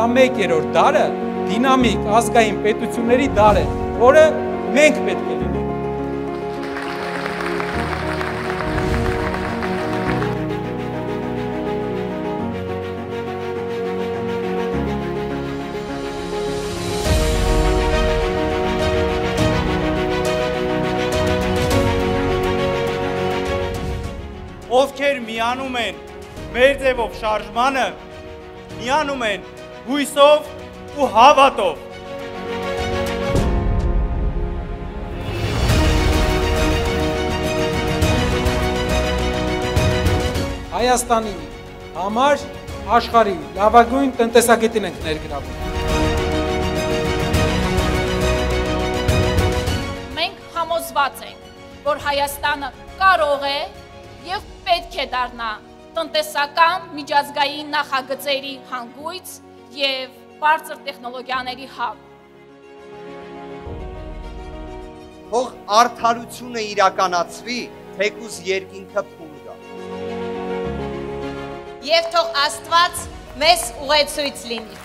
21-րդ դարը դինամիկ ազգային պետությունների դար է, որը մենք պետք է լինենք։ Ովքեր միանում են մեր ձևով շարժմանը, միանում են հույսով ու հավատով։ Հայաստանի համար աշխարհի լավագույն տնտեսագետին ենք ներգրավում։ Մենք համոզված ենք, որ Հայաստանը կարող է և պետք է դառնա տնտեսական միջազգային նախագծերի հանգույց և բարձր տեխնոլոգիաների հաբ։ Թող արդարությունը իրականացվի, թեկուզ երկինքը փուլ գա։ Եվ թող Աստված մեզ ուղեցույց լինի։